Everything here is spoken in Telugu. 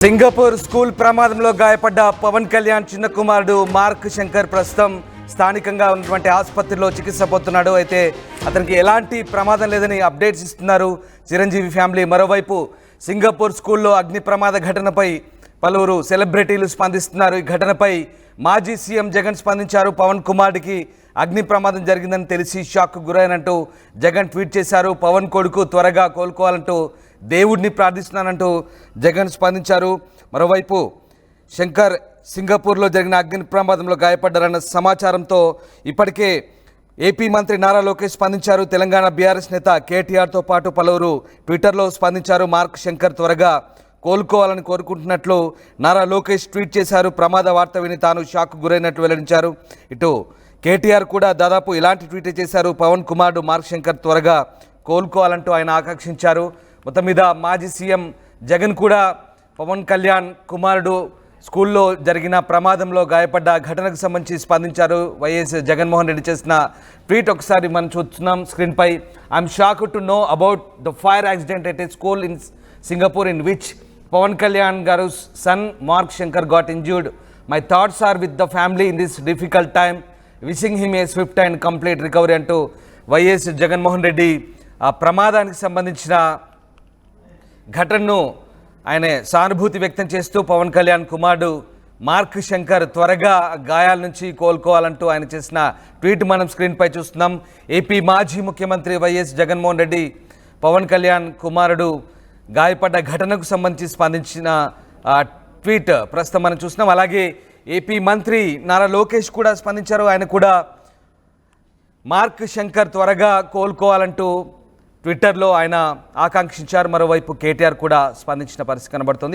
సింగపూర్ స్కూల్ ప్రమాదంలో గాయపడ్డ పవన్ కళ్యాణ్ చిన్న కుమారుడు మార్క్ శంకర్ ప్రస్తుతం స్థానికంగా ఉన్నటువంటి ఆసుపత్రిలో చికిత్స పొందుతున్నాడు. అయితే అతనికి ఎలాంటి ప్రమాదం లేదని అప్డేట్స్ ఇస్తున్నారు చిరంజీవి ఫ్యామిలీ. మరోవైపు సింగపూర్ స్కూల్లో అగ్ని ప్రమాద ఘటనపై పలువురు సెలబ్రిటీలు స్పందిస్తున్నారు. ఈ ఘటనపై మాజీ సీఎం జగన్ స్పందించారు. పవన్ కుమారుడికి అగ్ని ప్రమాదం జరిగిందని తెలిసి షాక్ గురైనంటూ జగన్ ట్వీట్ చేశారు. పవన్ కొడుకు త్వరగా కోలుకోవాలంటూ దేవుడిని ప్రార్థిస్తున్నానంటూ జగన్ స్పందించారు. మరోవైపు శంకర్ సింగపూర్లో జరిగిన అగ్ని ప్రమాదంలో గాయపడ్డారన్న సమాచారంతో ఇప్పటికే ఏపీ మంత్రి నారా లోకేష్ స్పందించారు. తెలంగాణ బీఆర్ఎస్ నేత కేటీఆర్తో పాటు పలువురు ట్విట్టర్లో స్పందించారు. మార్క్ శంకర్ త్వరగా కోలుకోవాలని కోరుకుంటున్నట్లు నారా లోకేష్ ట్వీట్ చేశారు. ప్రమాద వార్త విని తాను షాక్ గురైనట్టు వెల్లడించారు. ఇటు కేటీఆర్ కూడా దాదాపు ఇలాంటి ట్వీట్ చేశారు. పవన్ కుమారుడు మార్క్ శంకర్ త్వరగా కోలుకోవాలంటూ ఆయన ఆకాంక్షించారు. మొత్తం మీద మాజీ సీఎం జగన్ కూడా పవన్ కళ్యాణ్ కుమారుడు స్కూల్లో జరిగిన ప్రమాదంలో గాయపడ్డ ఘటనకు సంబంధించి స్పందించారు. వైఎస్ జగన్మోహన్ రెడ్డి చేసిన ట్వీట్ ఒకసారి మనం చూస్తున్నాం స్క్రీన్పై. I'm shocked to know about the fire accident at a school in Singapore in which Pavan Kalyan గారు son Mark Shankar got injured. My thoughts are with the family in this difficult time. Wishing him a swift and complete recovery అంటూ వైఎస్ జగన్మోహన్ రెడ్డి ఆ ప్రమాదానికి సంబంధించిన ఘటనను ఆయన సానుభూతి వ్యక్తం చేస్తూ పవన్ కళ్యాణ్ కుమారుడు మార్క్ శంకర్ త్వరగా గాయాల నుంచి కోలుకోవాలంటూ ఆయన చేసిన ట్వీట్ మనం స్క్రీన్పై చూస్తున్నాం. ఏపీ మాజీ ముఖ్యమంత్రి వైఎస్ జగన్మోహన్ రెడ్డి పవన్ కళ్యాణ్ కుమారుడు గాయపడ్డ ఘటనకు సంబంధించి స్పందించిన ట్వీట్ ప్రస్తుతం మనం చూస్తున్నాం. అలాగే ఏపీ మంత్రి నారా లోకేష్ కూడా స్పందించారు. ఆయన కూడా మార్క్ శంకర్ త్వరగా కోలుకోవాలంటూ ట్విట్టర్లో ఆయన ఆకాంక్షించారు. మరోవైపు కేటీఆర్ కూడా స్పందించిన పరిస్థితి కనబడుతుంది.